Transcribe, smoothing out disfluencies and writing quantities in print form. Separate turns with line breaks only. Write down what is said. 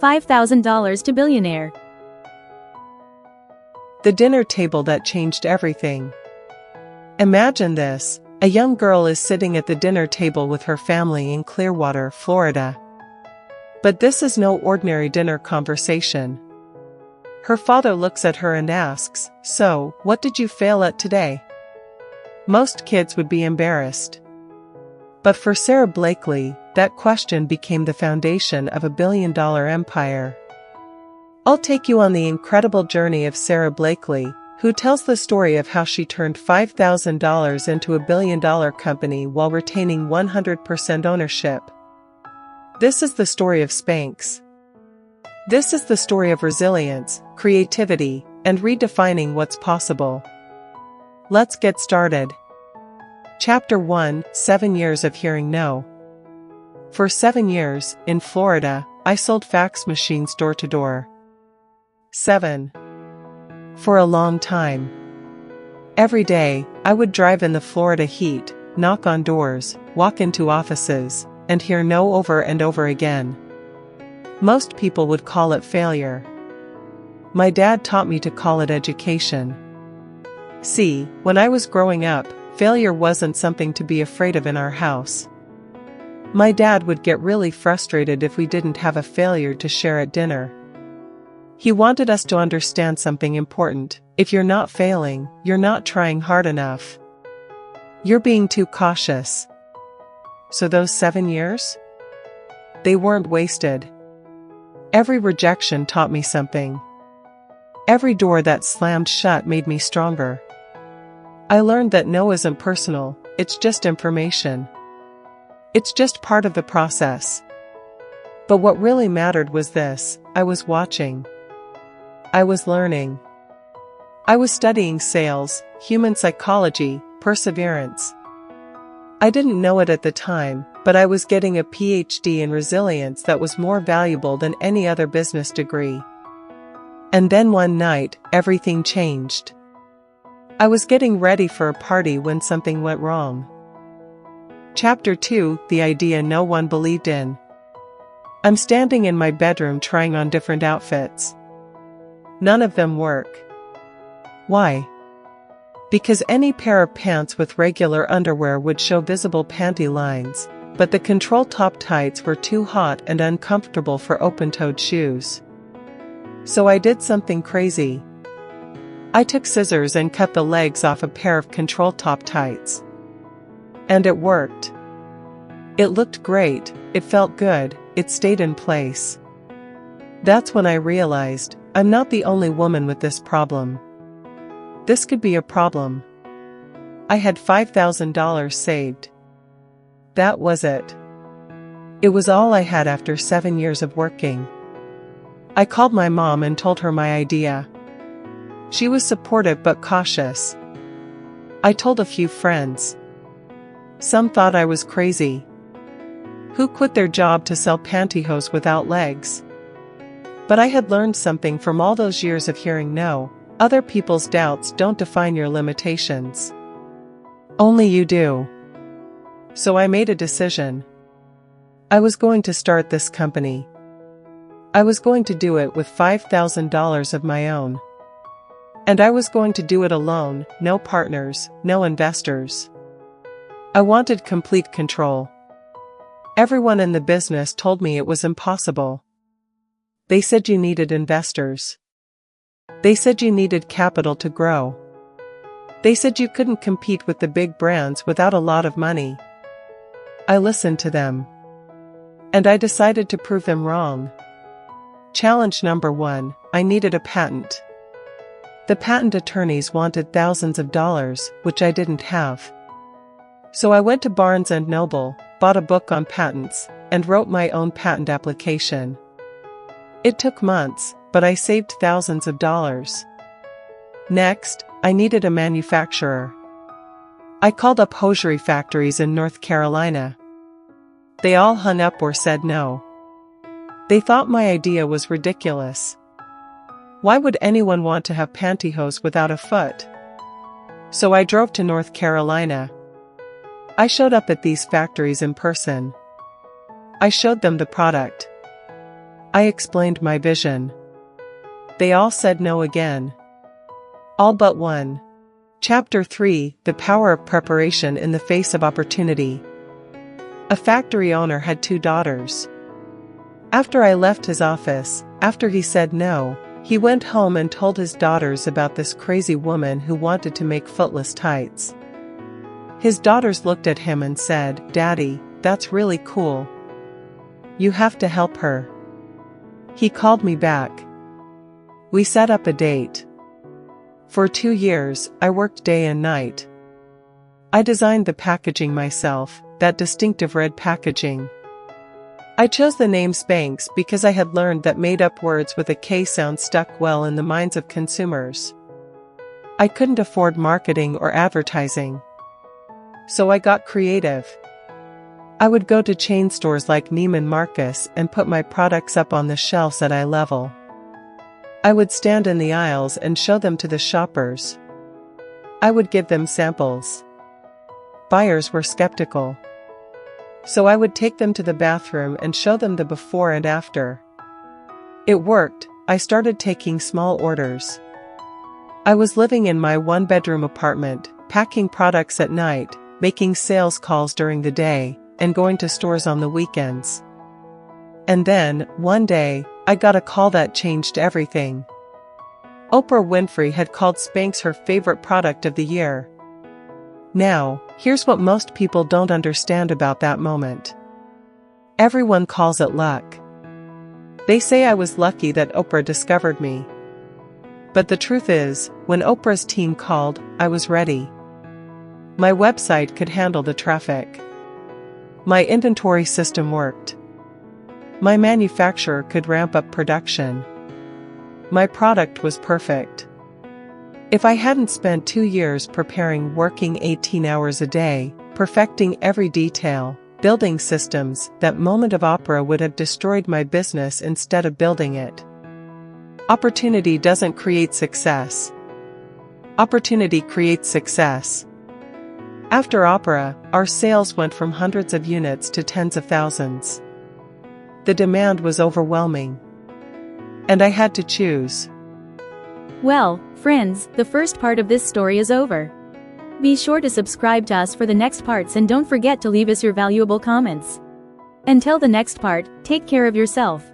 $5,000 to billionaire.
The dinner table that changed everything. Imagine this. A young girl is sitting at the dinner table with her family in Clearwater, Florida. But this is no ordinary dinner conversation. Her father looks at her and asks, "So, what did you fail at today?" Most kids would be embarrassed. But for Sara Blakely, that question became the foundation of a billion-dollar empire. I'll take you on the incredible journey of Sara Blakely, who tells the story of how she turned $5,000 into a billion-dollar company while retaining 100% ownership. This is the story of Spanx. This is the story of resilience, creativity, and redefining what's possible. Let's get started. Chapter 1: 7 Years of Hearing No. For 7 years, in Florida, I sold fax machines door to door. 7. For a long time. Every day, I would drive in the Florida heat, knock on doors, walk into offices, and hear no over and over again. Most people would call it failure. My dad taught me to call it education. See, when I was growing up, failure wasn't something to be afraid of in our house. My dad would get really frustrated if we didn't have a failure to share at dinner. He wanted us to understand something important. If you're not failing, you're not trying hard enough. You're being too cautious. So those 7 years? They weren't wasted. Every rejection taught me something. Every door that slammed shut made me stronger. I learned that no isn't personal, it's just information. It's just part of the process. But what really mattered was this: I was watching. I was learning. I was studying sales, human psychology, perseverance. I didn't know it at the time, but I was getting a PhD in resilience that was more valuable than any other business degree. And then one night, everything changed. I was getting ready for a party when something went wrong. Chapter 2: The idea no one believed in. I'm standing in my bedroom trying on different outfits. None of them work. Why? Because any pair of pants with regular underwear would show visible panty lines, but the control top tights were too hot and uncomfortable for open-toed shoes. So I did something crazy. I took scissors and cut the legs off a pair of control top tights. And it worked. It looked great, it felt good, it stayed in place. That's when I realized, I'm not the only woman with this problem. This could be a problem. I had $5,000 saved. That was it. It was all I had after 7 years of working. I called my mom and told her my idea. She was supportive but cautious. I told a few friends. Some thought I was crazy. Who quit their job to sell pantyhose without legs? But I had learned something from all those years of hearing no. Other people's doubts don't define your limitations. Only you do. So I made a decision. I was going to start this company. I was going to do it with $5,000 of my own. And I was going to do it alone, no partners, no investors. I wanted complete control. Everyone in the business told me it was impossible. They said you needed investors. They said you needed capital to grow. They said you couldn't compete with the big brands without a lot of money. I listened to them. And I decided to prove them wrong. Challenge number 1: I needed a patent. The patent attorneys wanted thousands of dollars, which I didn't have. So I went to Barnes & Noble, bought a book on patents, and wrote my own patent application. It took months, but I saved thousands of dollars. Next, I needed a manufacturer. I called up hosiery factories in North Carolina. They all hung up or said no. They thought my idea was ridiculous. Why would anyone want to have pantyhose without a foot? So I drove to North Carolina. I showed up at these factories in person. I showed them the product. I explained my vision. They all said no again. All but one. Chapter 3: The Power of Preparation in the Face of Opportunity. A factory owner had 2 daughters. After I left his office, after he said no, he went home and told his daughters about this crazy woman who wanted to make footless tights. His daughters looked at him and said, "Daddy, that's really cool. You have to help her." He called me back. We set up a date. For 2 years, I worked day and night. I designed the packaging myself, that distinctive red packaging. I chose the name Spanx because I had learned that made-up words with a K sound stuck well in the minds of consumers. I couldn't afford marketing or advertising. So I got creative. I would go to chain stores like Neiman Marcus and put my products up on the shelves at eye level. I would stand in the aisles and show them to the shoppers. I would give them samples. Buyers were skeptical. So I would take them to the bathroom and show them the before and after. It worked. I started taking small orders. I was living in my 1-bedroom apartment, packing products at night, making sales calls during the day, and going to stores on the weekends. And then, one day, I got a call that changed everything. Oprah Winfrey had called Spanx her favorite product of the year. Now, here's what most people don't understand about that moment. Everyone calls it luck. They say I was lucky that Oprah discovered me. But the truth is, when Oprah's team called, I was ready. My website could handle the traffic. My inventory system worked. My manufacturer could ramp up production. My product was perfect. If I hadn't spent 2 years preparing, working 18 hours a day, perfecting every detail, building systems, that moment of Oprah would have destroyed my business instead of building it. Opportunity doesn't create success. Opportunity creates success. After Oprah, our sales went from hundreds of units to tens of thousands. The demand was overwhelming. And I had to choose.
Well, friends, the first part of this story is over. Be sure to subscribe to us for the next parts and don't forget to leave us your valuable comments. Until the next part, take care of yourself.